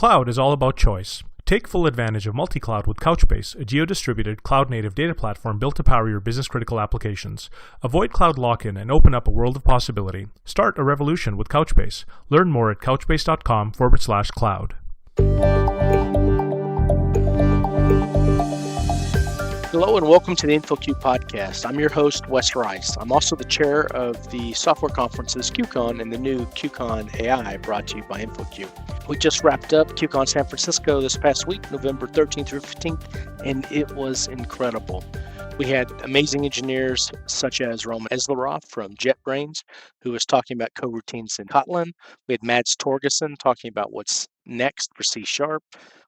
Cloud is all about choice. Take full advantage of multi-cloud with Couchbase, a geo-distributed, cloud-native data platform built to power your business-critical applications. Avoid cloud lock-in and open up a world of possibility. Start a revolution with Couchbase. Learn more at couchbase.com/cloud. Hello and welcome to the InfoQ podcast. I'm your host, Wes Rice. I'm also the chair of the software conferences QCon and the new QCon AI brought to you by InfoQ. We just wrapped up QCon San Francisco this past week, November 13th through 15th, and it was incredible. We had amazing engineers such as Roman Eslerov from JetBrains, who was talking about coroutines in Kotlin. We had Mads Torgersen talking about what's next for C#.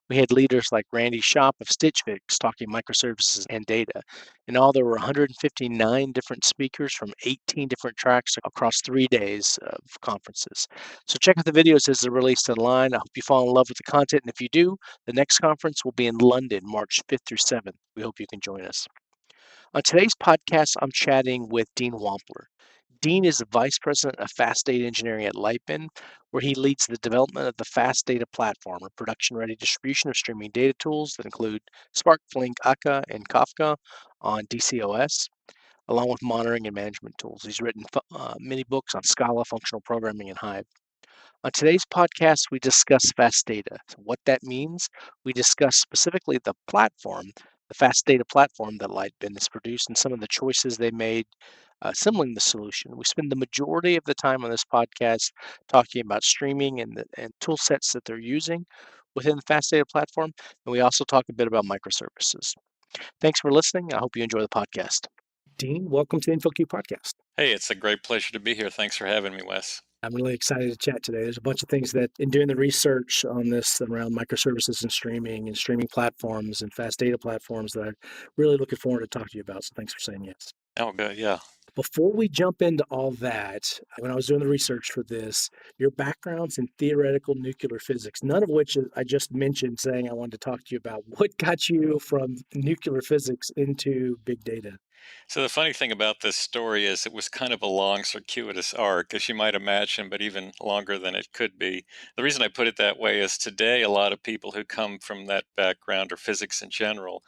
We had leaders like Randy Shop of Stitch Fix talking microservices and data. In all, there were 159 different speakers from 18 different tracks across 3 days of conferences. So check out the videos as they're released online. I hope you fall in love with the content. And if you do, the next conference will be in London, March 5th through 7th. We hope you can join us. On today's podcast, I'm chatting with Deam Wampler. Dean is the Vice President of Fast Data Engineering at Lightbin, where he leads the development of the Fast Data Platform, a production-ready distribution of streaming data tools that include Spark, Flink, Akka, and Kafka on DCOS, along with monitoring and management tools. He's written many books on Scala, functional programming, and Hive. On today's podcast, we discuss fast data. So what that means, we discuss specifically the platform, the fast data platform that Lightbin has produced, and some of the choices they made assembling the solution. We spend the majority of the time on this podcast talking about streaming and tool sets that they're using within the fast data platform, and we also talk a bit about microservices. Thanks for listening. I hope you enjoy the podcast. Dean, welcome to the InfoQ podcast. Hey, it's a great pleasure to be here. Thanks for having me, Wes. I'm really excited to chat today. There's a bunch of things that, in doing the research on this around microservices and streaming platforms and fast data platforms, that I'm really looking forward to talk to you about. So thanks for saying yes. Oh, good. Yeah. Before we jump into all that, when I was doing the research for this, your background's in theoretical nuclear physics, none of which I just mentioned saying I wanted to talk to you about. What got you from nuclear physics into big data? So the funny thing about this story is it was kind of a long, circuitous arc, as you might imagine, but even longer than it could be. The reason I put it that way is today, a lot of people who come from that background or physics in general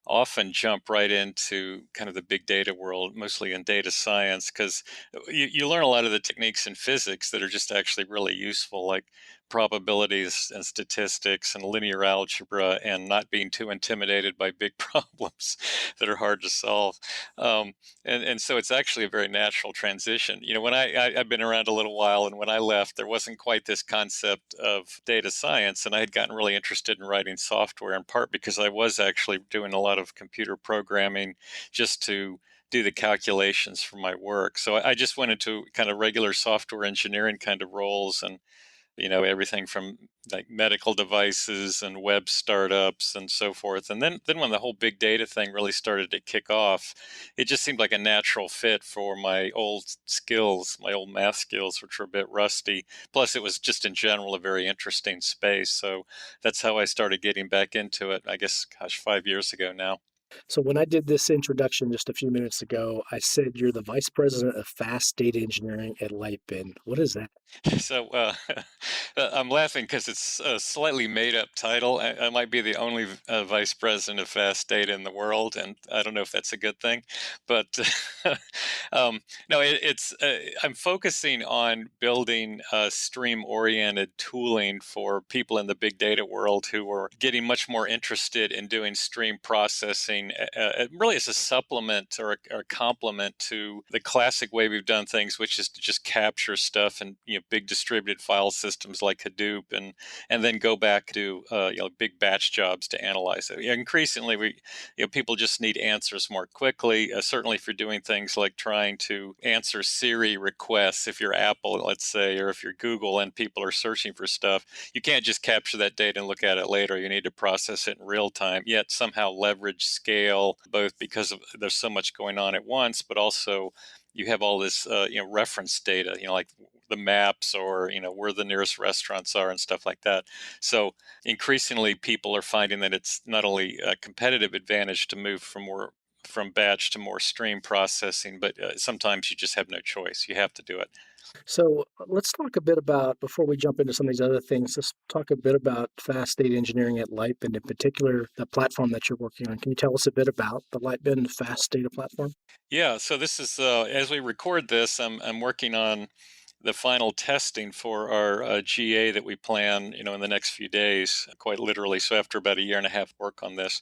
often jump right into kind of the big data world, mostly in data science, because you learn a lot of the techniques in physics that are just actually really useful, like probabilities and statistics and linear algebra, and not being too intimidated by big problems that are hard to solve. And so it's actually a very natural transition. You know, when I've been around a little while, and when I left, there wasn't quite this concept of data science, and I had gotten really interested in writing software, in part because I was actually doing a lot of computer programming just to do the calculations for my work. So I just went into kind of regular software engineering kind of roles, and everything from like medical devices and web startups and so forth. And then when the whole big data thing really started to kick off, it just seemed like a natural fit for my old skills, my old math skills, which were a bit rusty. Plus, it was just in general a very interesting space. So that's how I started getting back into it, I guess, 5 years ago now. So when I did this introduction just a few minutes ago, I said you're the Vice President of Fast Data Engineering at Lightbin. What is that? So I'm laughing because it's a slightly made-up title. I might be the only vice president of fast data in the world, and I don't know if that's a good thing. But no, I'm focusing on building stream-oriented tooling for people in the big data world who are getting much more interested in doing stream processing. Really, as a supplement or a complement to the classic way we've done things, which is to just capture stuff and big distributed file systems like Hadoop, and then go back to big batch jobs to analyze it. Increasingly, people just need answers more quickly. Certainly, if you're doing things like trying to answer Siri requests, if you're Apple, let's say, or if you're Google, and people are searching for stuff, you can't just capture that data and look at it later. You need to process it in real time. Yet somehow leverage scale, both because there's so much going on at once, but also you have all this reference data, like the maps, or where the nearest restaurants are and stuff like that. So increasingly people are finding that it's not only a competitive advantage to move from more from batch to more stream processing, but sometimes you just have no choice. You have to do it. So let's talk a bit about, before we jump into some of these other things, let's talk a bit about fast data engineering at Lightbend, in particular, the platform that you're working on. Can you tell us a bit about the Lightbend fast data platform? Yeah, so this is as we record this, I'm working on the final testing for our GA that we plan, in the next few days, quite literally. So after about a year and a half work on this,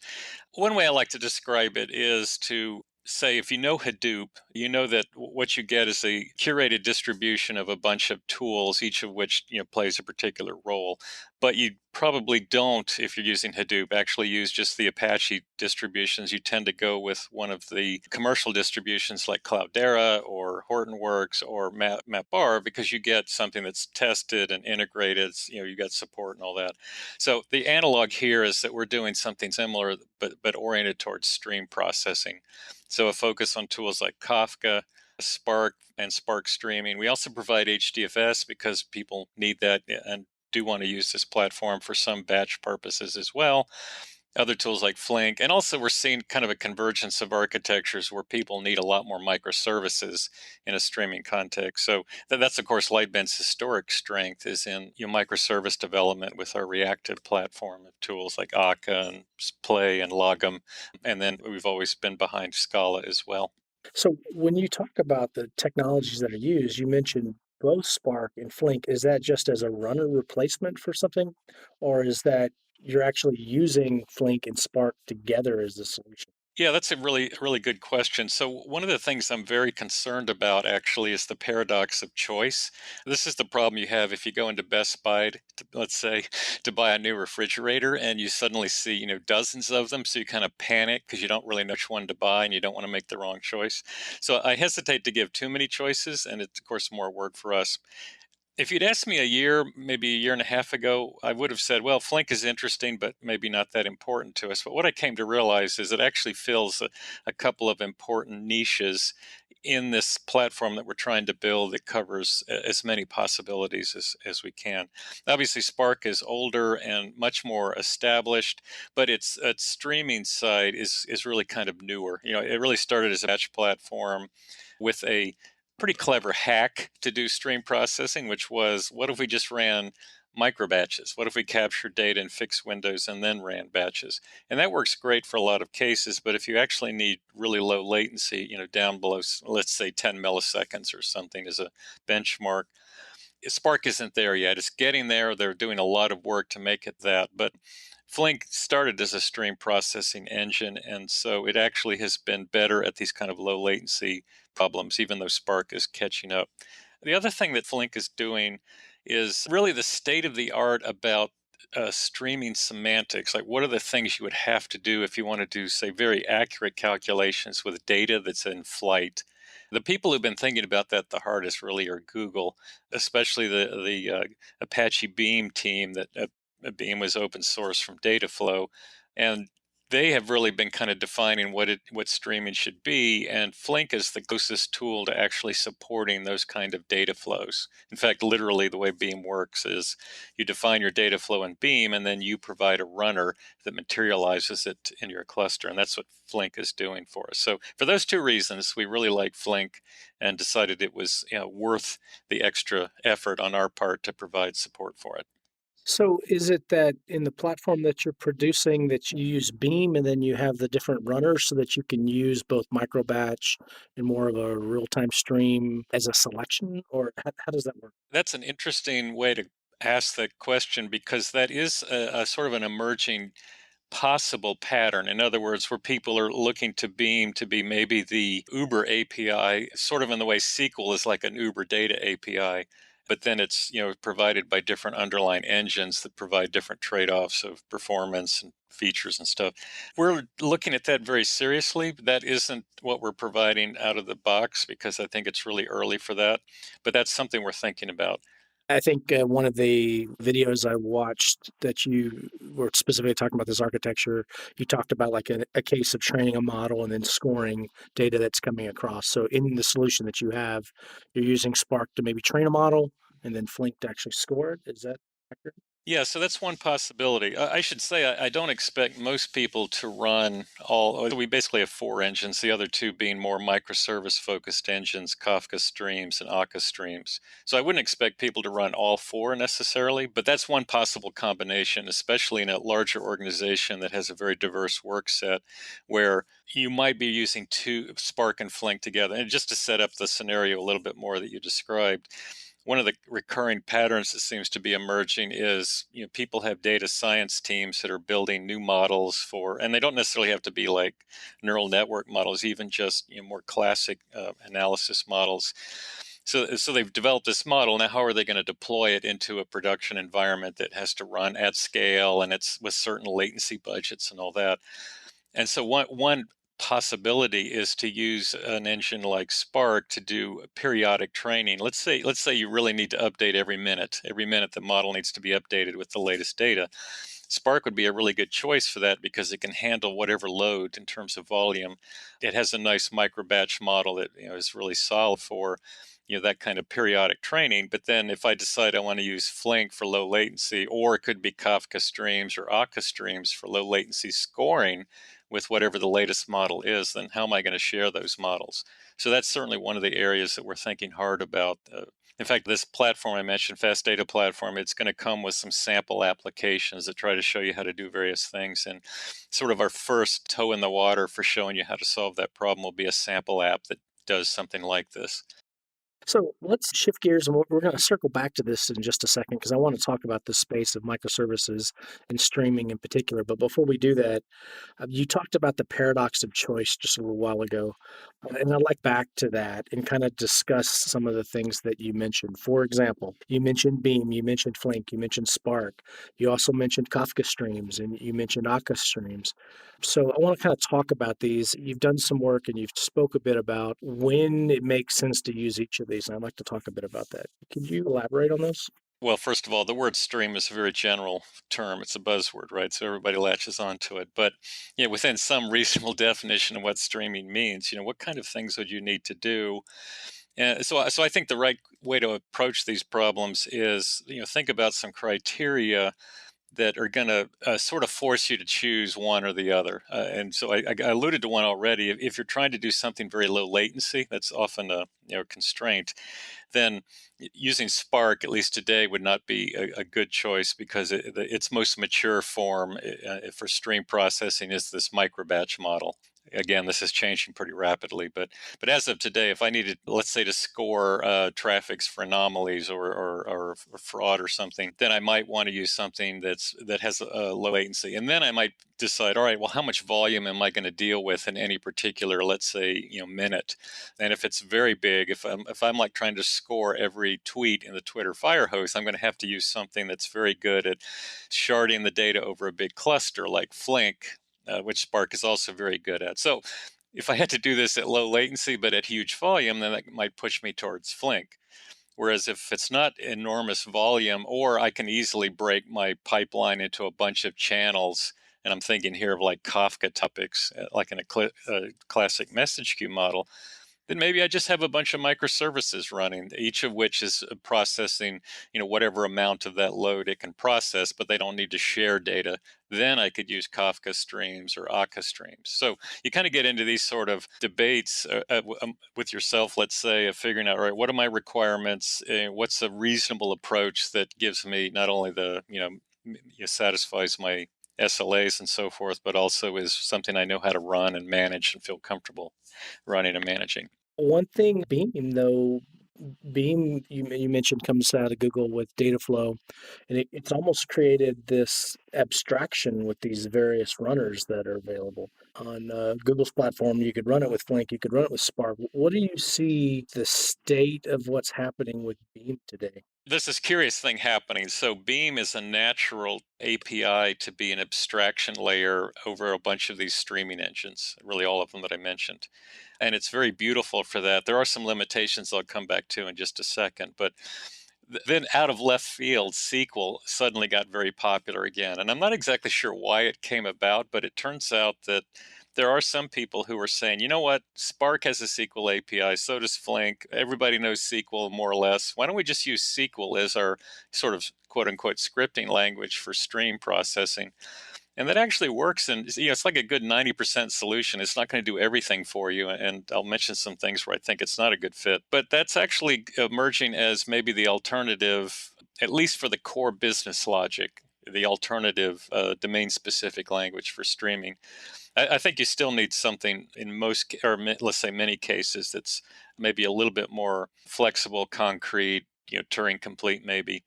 one way I like to describe it is to say if you know Hadoop, you know that what you get is a curated distribution of a bunch of tools, each of which plays a particular role. But you probably don't, if you're using Hadoop, actually use just the Apache distributions. You tend to go with one of the commercial distributions like Cloudera or Hortonworks or MapR because you get something that's tested and integrated. You got support and all that. So the analog here is that we're doing something similar, but oriented towards stream processing. So a focus on tools like Kafka, Spark, and Spark streaming. We also provide HDFS because people need that and do want to use this platform for some batch purposes as well. Other tools like Flink, and also we're seeing kind of a convergence of architectures where people need a lot more microservices in a streaming context. So that's of course Lightbend's historic strength is in microservice development with our reactive platform of tools like Akka and Play and Logum, and then we've always been behind Scala as well. So when you talk about the technologies that are used, you mentioned both Spark and Flink. Is that just as a runner replacement for something, or is that you're actually using Flink and Spark together as the solution? Yeah, that's a really good question. So, one of the things I'm very concerned about actually is the paradox of choice. This is the problem you have if you go into Best Buy, let's say, to buy a new refrigerator and you suddenly see, dozens of them. So you kind of panic because you don't really know which one to buy and you don't want to make the wrong choice. So, I hesitate to give too many choices. And it's, of course, more work for us. If you'd asked me a year, maybe a year and a half ago, I would have said, well, Flink is interesting, but maybe not that important to us. But what I came to realize is it actually fills a couple of important niches in this platform that we're trying to build that covers as many possibilities as we can. Obviously, Spark is older and much more established, but its streaming side is really kind of newer. It really started as a batch platform with a pretty clever hack to do stream processing, which was what if we just ran micro batches? What if we captured data in fixed windows and then ran batches? And that works great for a lot of cases. But if you actually need really low latency, down below, let's say 10 milliseconds or something as a benchmark, Spark isn't there yet. It's getting there. They're doing a lot of work to make it that. But Flink started as a stream processing engine, and so it actually has been better at these kind of low latency problems, even though Spark is catching up. The other thing that Flink is doing is really the state of the art about streaming semantics. Like, what are the things you would have to do if you want to do, say, very accurate calculations with data that's in flight? The people who've been thinking about that the hardest really are Google, especially the Apache Beam team. That Beam was open source from Dataflow, and they have really been kind of defining what streaming should be. And Flink is the closest tool to actually supporting those kind of data flows. In fact, literally the way Beam works is you define your data flow in Beam, and then you provide a runner that materializes it in your cluster. And that's what Flink is doing for us. So for those two reasons, we really like Flink and decided it was worth the extra effort on our part to provide support for it. So is it that in the platform that you're producing that you use Beam and then you have the different runners so that you can use both micro batch and more of a real-time stream as a selection, or how does that work? That's an interesting way to ask that question because that is a sort of an emerging possible pattern. In other words, where people are looking to Beam to be maybe the Uber API, sort of in the way SQL is like an Uber data API, but then it's provided by different underlying engines that provide different trade-offs of performance and features and stuff. We're looking at that very seriously. That isn't what we're providing out of the box because I think it's really early for that, but that's something we're thinking about. I think one of the videos I watched that you were specifically talking about this architecture, you talked about like a case of training a model and then scoring data that's coming across. So in the solution that you have, you're using Spark to maybe train a model and then Flink to actually score it. Is that accurate? Yeah, so that's one possibility. I should say I don't expect most people to run all. We basically have four engines, the other two being more microservice focused engines, Kafka streams and Akka streams. So I wouldn't expect people to run all four necessarily, but that's one possible combination, especially in a larger organization that has a very diverse work set where you might be using two Spark and Flink together. And just to set up the scenario a little bit more that you described, one of the recurring patterns that seems to be emerging is, people have data science teams that are building new models for, and they don't necessarily have to be like neural network models, even just more classic analysis models. So they've developed this model. Now, how are they going to deploy it into a production environment that has to run at scale and it's with certain latency budgets and all that? And so one possibility is to use an engine like Spark to do periodic training. Let's say you really need to update every minute. Every minute the model needs to be updated with the latest data. Spark would be a really good choice for that because it can handle whatever load in terms of volume. It has a nice micro batch model that is really solid for that kind of periodic training. But then if I decide I want to use Flink for low latency, or it could be Kafka streams or Akka streams for low latency scoring with whatever the latest model is, then how am I going to share those models? So that's certainly one of the areas that we're thinking hard about. In fact, this platform I mentioned, Fast Data Platform, it's going to come with some sample applications that try to show you how to do various things. And sort of our first toe in the water for showing you how to solve that problem will be a sample app that does something like this. So let's shift gears, and we're going to circle back to this in just a second because I want to talk about the space of microservices and streaming in particular. But before we do that, you talked about the paradox of choice just a little while ago, and I'd like back to that and kind of discuss some of the things that you mentioned. For example, you mentioned Beam, you mentioned Flink, you mentioned Spark, you also mentioned Kafka streams, and you mentioned Akka streams. So I want to kind of talk about these. You've done some work and you've spoke a bit about when it makes sense to use each of these, and I'd like to talk a bit about that. Can you elaborate on this? Well, first of all, the word stream is a very general term. It's a buzzword, right? So everybody latches onto it. But within some reasonable definition of what streaming means, what kind of things would you need to do? And so I think the right way to approach these problems is, think about some criteria that are going to sort of force you to choose one or the other. And so I alluded to one already. If you're trying to do something very low latency, that's often a constraint, then using Spark, at least today, would not be a good choice because its most mature form for stream processing is this micro batch model. Again, this is changing pretty rapidly, but as of today, if I needed, let's say, to score traffics for anomalies or fraud or something, then I might want to use something that has a low latency, and then I might decide, all right, well, how much volume am I going to deal with in any particular, let's say, minute? And if it's very big, if I'm like trying to score every tweet in the Twitter fire hose, I'm going to have to use something that's very good at sharding the data over a big cluster like Flink, which Spark is also very good at. So if I had to do this at low latency but at huge volume, then that might push me towards Flink. Whereas if it's not enormous volume, or I can easily break my pipeline into a bunch of channels, and I'm thinking here of like Kafka topics, like in a classic message queue model, then maybe I just have a bunch of microservices running, each of which is processing, whatever amount of that load it can process, but they don't need to share data. Then I could use Kafka streams or Akka streams. So you kind of get into these sort of debates with yourself, let's say, of figuring out, all right, what are my requirements? What's a reasonable approach that gives me not only satisfies my SLAs and so forth, but also is something I know how to run and manage and feel comfortable running and managing. One thing, Beam, though, Beam, you mentioned, comes out of Google with data flow, and it's almost created this abstraction with these various runners that are available. On Google's platform, you could run it with Flink, you could run it with Spark. What do you see the state of what's happening with Beam today? There's this curious thing happening. So Beam is a natural API to be an abstraction layer over a bunch of these streaming engines, really all of them that I mentioned. And it's very beautiful for that. There are some limitations I'll come back to in just a second, but then out of left field, SQL suddenly got very popular again. And I'm not exactly sure why it came about, but it turns out that there are some people who are saying, you know what, Spark has a SQL API, so does Flink. Everybody knows SQL more or less. Why don't we just use SQL as our sort of quote unquote scripting language for stream processing? And that actually works. And it's like a good 90% solution. It's not going to do everything for you. And I'll mention some things where I think it's not a good fit. But that's actually emerging as maybe the alternative, at least for the core business logic, the alternative domain-specific language for streaming. I think you still need something in most, or let's say many cases, that's maybe a little bit more flexible, concrete, Turing complete maybe.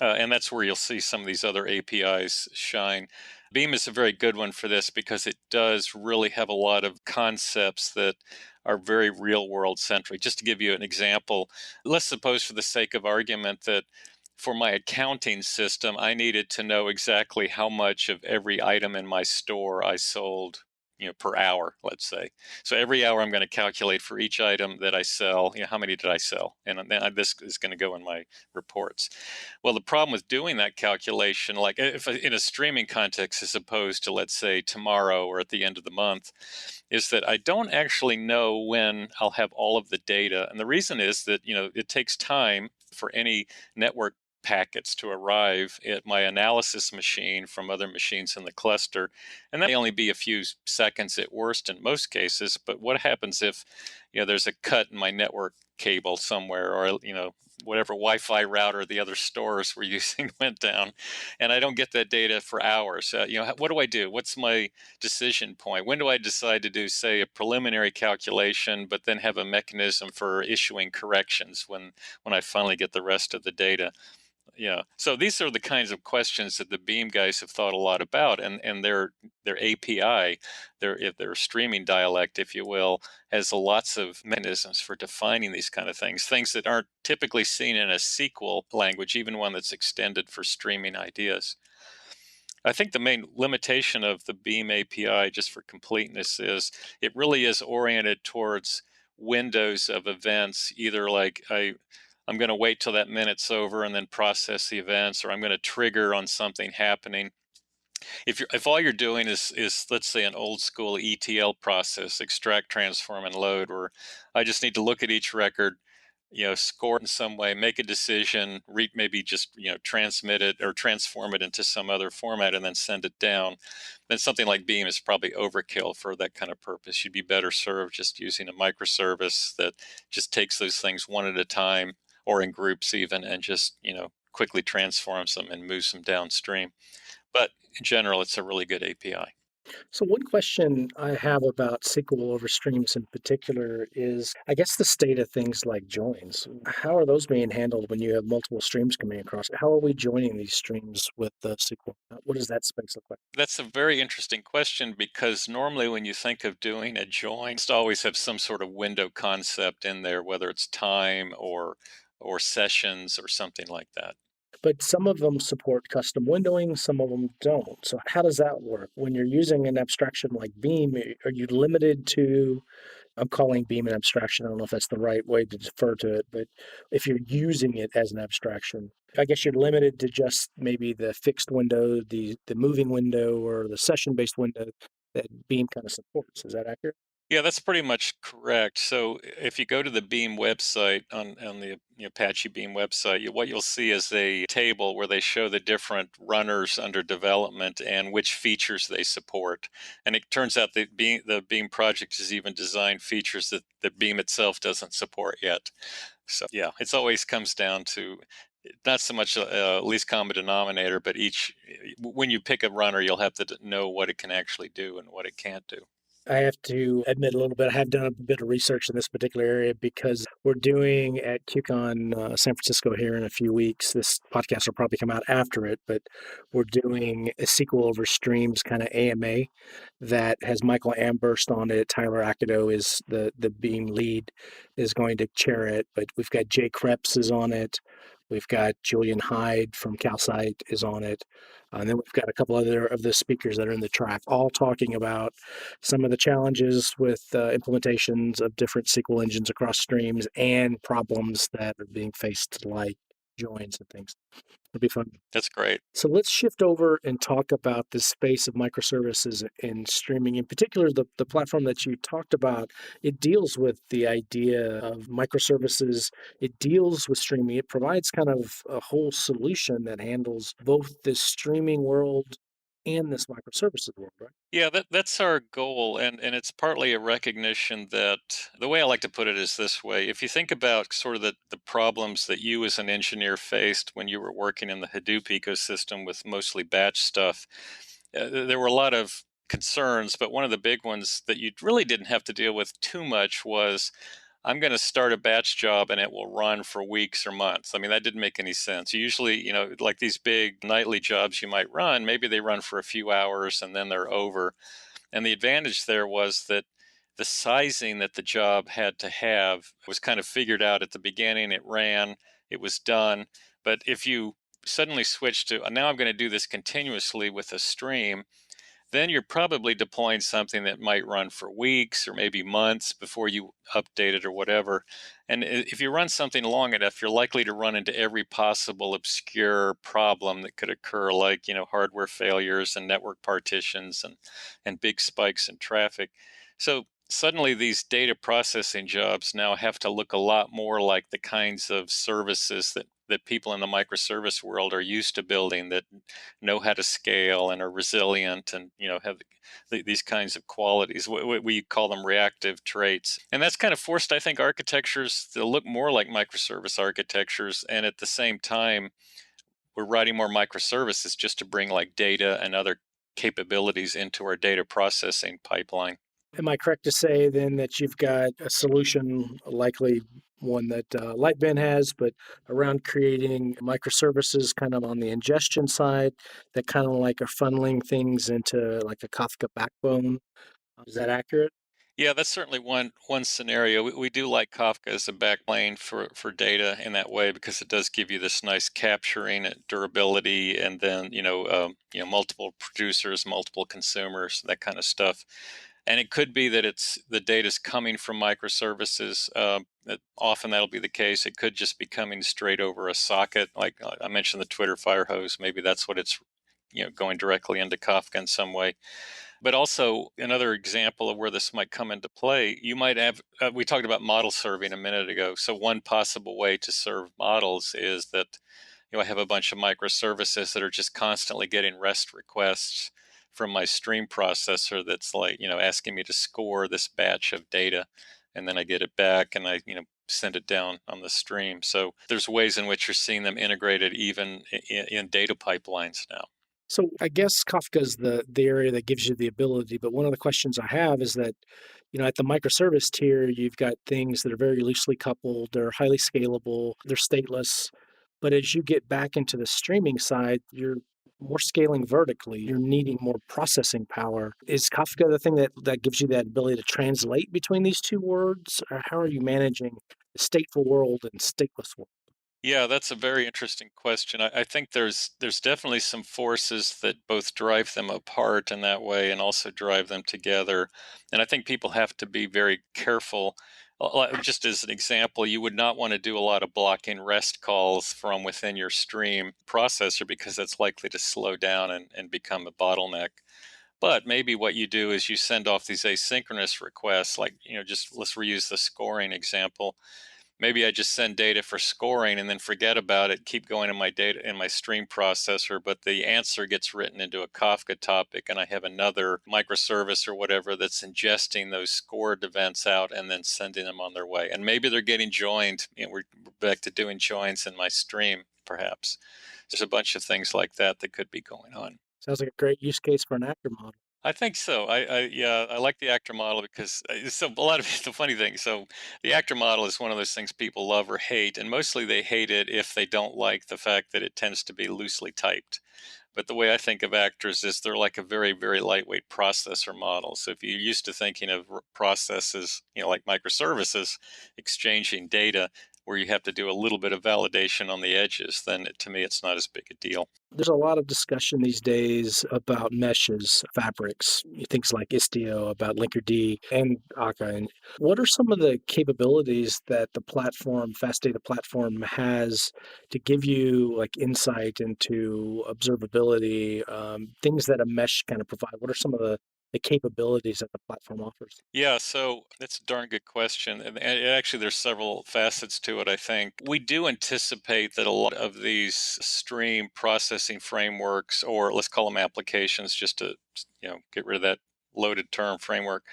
And that's where you'll see some of these other APIs shine. Beam is a very good one for this because it does really have a lot of concepts that are very real world centric. Just to give you an example, let's suppose for the sake of argument that for my accounting system, I needed to know exactly how much of every item in my store I sold, per hour, let's say. So every hour I'm going to calculate for each item that I sell, how many did I sell? And then this is going to go in my reports. Well, the problem with doing that calculation, like if in a streaming context, as opposed to, let's say, tomorrow or at the end of the month, is that I don't actually know when I'll have all of the data. And the reason is that, it takes time for any network packets to arrive at my analysis machine from other machines in the cluster. And that may only be a few seconds at worst in most cases. But what happens if, there's a cut in my network cable somewhere, or, whatever Wi-Fi router the other stores were using went down, and I don't get that data for hours? What do I do? What's my decision point? When do I decide to do, say, a preliminary calculation, but then have a mechanism for issuing corrections when I finally get the rest of the data? So these are the kinds of questions that the Beam guys have thought a lot about, and their API, their streaming dialect, if you will, has lots of mechanisms for defining these kind of things that aren't typically seen in a SQL language, even one that's extended for streaming ideas. I think the main limitation of the Beam API, just for completeness, is it really is oriented towards windows of events, either like I'm going to wait till that minute's over and then process the events, or I'm going to trigger on something happening. If all you're doing is let's say an old school ETL process, extract, transform, and load, where I just need to look at each record, score it in some way, make a decision, maybe just transmit it or transform it into some other format and then send it down, then something like Beam is probably overkill for that kind of purpose. You'd be better served just using a microservice that just takes those things one at a time, or in groups even, and just quickly transforms them and moves them downstream. But in general, it's a really good API. So one question I have about SQL over streams in particular is, I guess, the state of things like joins. How are those being handled when you have multiple streams coming across? How are we joining these streams with the SQL? What does that space look like? That's a very interesting question, because normally when you think of doing a join, it's always have some sort of window concept in there, whether it's time or sessions or something like that. But some of them support custom windowing, some of them don't. So how does that work? When you're using an abstraction like Beam, are you limited to, I'm calling Beam an abstraction. I don't know if that's the right way to defer to it, but if you're using it as an abstraction, I guess you're limited to just maybe the fixed window, the moving window, or the session-based window that Beam kind of supports. Is that accurate? Yeah, that's pretty much correct. So if you go to the Beam website, on the Apache Beam website, what you'll see is a table where they show the different runners under development and which features they support. And it turns out that the Beam project has even designed features that Beam itself doesn't support yet. So yeah, it always comes down to not so much a least common denominator, but when you pick a runner, you'll have to know what it can actually do and what it can't do. I have to admit a little bit, I have done a bit of research in this particular area because we're doing at QCon San Francisco here in a few weeks. This podcast will probably come out after it, but we're doing a SQL over streams kind of AMA that has Michael Amberst on it. Tyler Akido is the Beam lead, is going to chair it, but we've got Jay Krebs is on it. We've got Julian Hyde from CalSite is on it. And then we've got a couple other of the speakers that are in the track, all talking about some of the challenges with implementations of different SQL engines across streams and problems that are being faced, like joins and things. It'll be fun. That's great. So let's shift over and talk about the space of microservices and streaming. In particular, the platform that you talked about, it deals with the idea of microservices. It deals with streaming. It provides kind of a whole solution that handles both this streaming world and this microservices world, right? Yeah, that's our goal, and it's partly a recognition that the way I like to put it is this way. If you think about sort of the problems that you as an engineer faced when you were working in the Hadoop ecosystem with mostly batch stuff, there were a lot of concerns, but one of the big ones that you really didn't have to deal with too much was I'm going to start a batch job and it will run for weeks or months. I mean, that didn't make any sense. Usually, like these big nightly jobs you might run, maybe they run for a few hours and then they're over. And the advantage there was that the sizing that the job had to have was kind of figured out at the beginning. It ran, it was done. But if you suddenly switch to now I'm going to do this continuously with a stream, then you're probably deploying something that might run for weeks or maybe months before you update it or whatever. And if you run something long enough, you're likely to run into every possible obscure problem that could occur, like hardware failures and network partitions and big spikes in traffic. So suddenly these data processing jobs now have to look a lot more like the kinds of services that people in the microservice world are used to building, that know how to scale and are resilient and have these kinds of qualities. We call them reactive traits, and that's kind of forced, I think, architectures to look more like microservice architectures. And at the same time, we're writing more microservices just to bring like data and other capabilities into our data processing pipeline. Am I correct to say then that you've got a solution, likely one that Lightbend has, but around creating microservices kind of on the ingestion side that kind of like are funneling things into like a Kafka backbone? Is that accurate? Yeah, that's certainly one scenario. We do like Kafka as a backplane for data in that way because it does give you this nice capturing durability, and then multiple producers, multiple consumers, that kind of stuff. And it could be that it's the data is coming from microservices. Often that'll be the case. It could just be coming straight over a socket, like I mentioned the Twitter fire hose. Maybe that's what it's going directly into Kafka in some way. But also, another example of where this might come into play, you might have, we talked about model serving a minute ago. So, one possible way to serve models is that I have a bunch of microservices that are just constantly getting REST requests from my stream processor that's like, asking me to score this batch of data. And then I get it back and I, send it down on the stream. So, there's ways in which you're seeing them integrated even in data pipelines now. So I guess Kafka is the area that gives you the ability. But one of the questions I have is that, at the microservice tier, you've got things that are very loosely coupled, they're highly scalable, they're stateless. But as you get back into the streaming side, you're more scaling vertically. You're needing more processing power. Is Kafka the thing that gives you that ability to translate between these two worlds? Or how are you managing the stateful world and stateless world? Yeah, that's a very interesting question. I think there's definitely some forces that both drive them apart in that way and also drive them together. And I think people have to be very careful. Just as an example, you would not want to do a lot of blocking REST calls from within your stream processor because that's likely to slow down and become a bottleneck. But maybe what you do is you send off these asynchronous requests, like, just let's reuse the scoring example. Maybe I just send data for scoring and then forget about it, keep going in my data in my stream processor, but the answer gets written into a Kafka topic and I have another microservice or whatever that's ingesting those scored events out and then sending them on their way. And maybe they're getting joined. We're back to doing joins in my stream, perhaps. There's a bunch of things like that that could be going on. Sounds like a great use case for an actor model. I think so. Yeah, I like the actor model because so a lot of the funny thing. So the actor model is one of those things people love or hate, and mostly they hate it if they don't like the fact that it tends to be loosely typed. But the way I think of actors is they're like a very, very lightweight processor model. So if you're used to thinking of processes, like microservices exchanging data, where you have to do a little bit of validation on the edges, then to me, it's not as big a deal. There's a lot of discussion these days about meshes, fabrics, things like Istio, about Linkerd and Akka. And what are some of the capabilities that the platform, Fast Data platform, has to give you like insight into observability, things that a mesh kind of provide? What are some of the capabilities that the platform offers? Yeah, so that's a darn good question. And actually, there's several facets to it, I think. We do anticipate that a lot of these stream processing frameworks, or let's call them applications, just to get rid of that loaded term framework,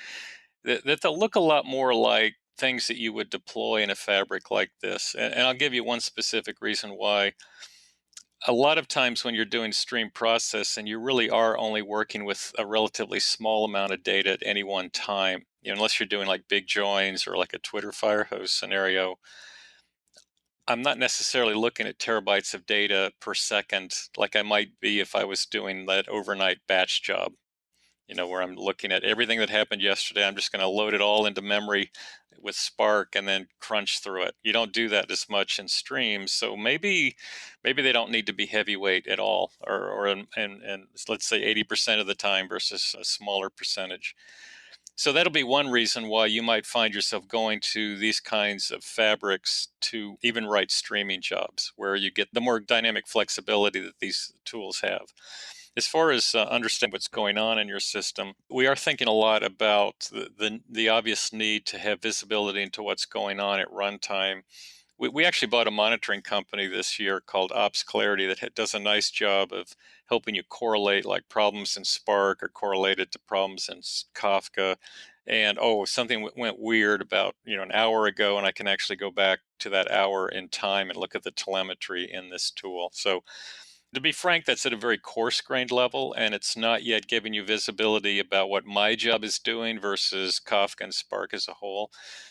that they'll look a lot more like things that you would deploy in a fabric like this. And I'll give you one specific reason why. A lot of times when you're doing stream processing, you really are only working with a relatively small amount of data at any one time. Unless you're doing like big joins or like a Twitter Firehose scenario, I'm not necessarily looking at terabytes of data per second like I might be if I was doing that overnight batch job, where I'm looking at everything that happened yesterday. I'm just going to load it all into memory with Spark and then crunch through it. You don't do that as much in streams, so maybe they don't need to be heavyweight at all, or and let's say 80% of the time versus a smaller percentage. So that'll be one reason why you might find yourself going to these kinds of fabrics to even write streaming jobs, where you get the more dynamic flexibility that these tools have. As far as understanding what's going on in your system, we are thinking a lot about the obvious need to have visibility into what's going on at runtime. We actually bought a monitoring company this year called Ops Clarity that does a nice job of helping you correlate like problems in Spark are correlated to problems in Kafka. And something went weird about an hour ago, and I can actually go back to that hour in time and look at the telemetry in this tool. So to be frank, that's at a very coarse-grained level, and it's not yet giving you visibility about what my job is doing versus Kafka and Spark as a whole.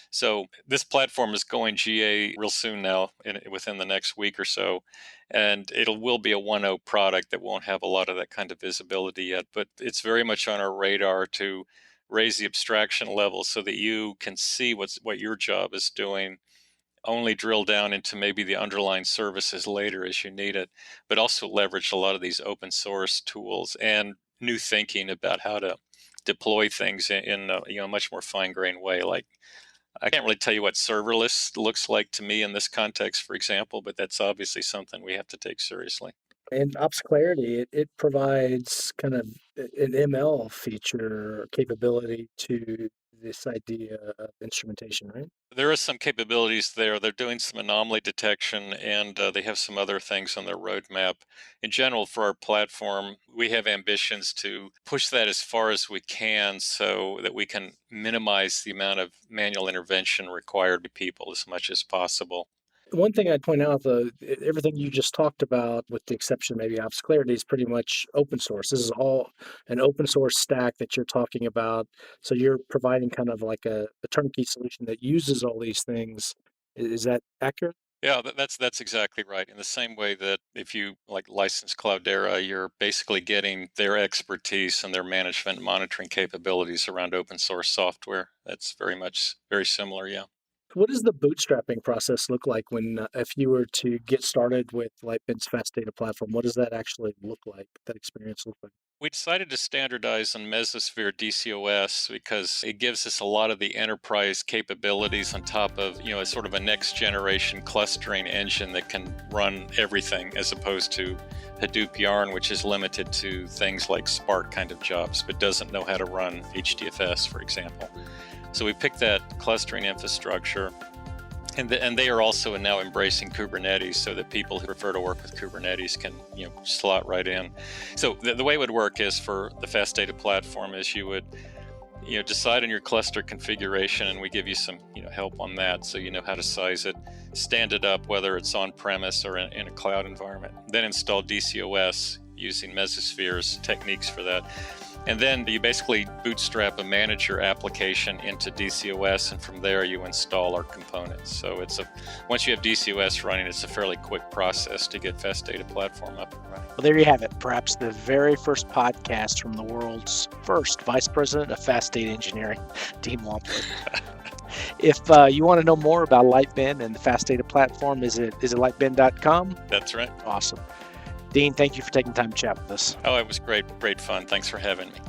So this platform is going GA real soon now, within the next week or so, and will be a 1.0 product that won't have a lot of that kind of visibility yet, but it's very much on our radar to raise the abstraction level so that you can see what your job is doing, only drill down into maybe the underlying services later as you need it, but also leverage a lot of these open source tools and new thinking about how to deploy things in a much more fine-grained way. Like, I can't really tell you what serverless looks like to me in this context, for example, but that's obviously something we have to take seriously. And Ops Clarity, it provides kind of an ML feature capability to this idea of instrumentation, right? There are some capabilities there. They're doing some anomaly detection, and they have some other things on their roadmap. In general, for our platform, we have ambitions to push that as far as we can so that we can minimize the amount of manual intervention required by people as much as possible. One thing I'd point out, though, everything you just talked about, with the exception maybe Ops Clarity, is pretty much open source. This is all an open source stack that you're talking about. So you're providing kind of like a turnkey solution that uses all these things. Is that accurate? Yeah, that's exactly right. In the same way that if you like license Cloudera, you're basically getting their expertise and their management and monitoring capabilities around open source software. That's very similar, yeah. What does the bootstrapping process look like when, if you were to get started with Lightbit's Fast Data platform? What does that actually look like? That experience look like? We decided to standardize on Mesosphere DCOS because it gives us a lot of the enterprise capabilities on top of, sort of a next generation clustering engine that can run everything, as opposed to Hadoop Yarn, which is limited to things like Spark kind of jobs, but doesn't know how to run HDFS, for example. So we picked that clustering infrastructure, and they are also now embracing Kubernetes, so that people who prefer to work with Kubernetes can slot right in. So the way it would work is, for the Fast Data platform, is you would decide on your cluster configuration, and we give you some help on that, so you know how to size it, stand it up, whether it's on premise or in a cloud environment. Then install DCOS using Mesosphere's techniques for that. And then you basically bootstrap a manager application into DCOS, and from there you install our components. So once you have DCOS running, it's a fairly quick process to get Fast Data platform up and running. Well, there you have it. Perhaps the very first podcast from the world's first Vice President of Fast Data Engineering, Deam Wampler. If you want to know more about Lightbend and the Fast Data Platform, is it lightbend.com? That's right. Awesome. Dean, thank you for taking time to chat with us. Oh, it was great fun. Thanks for having me.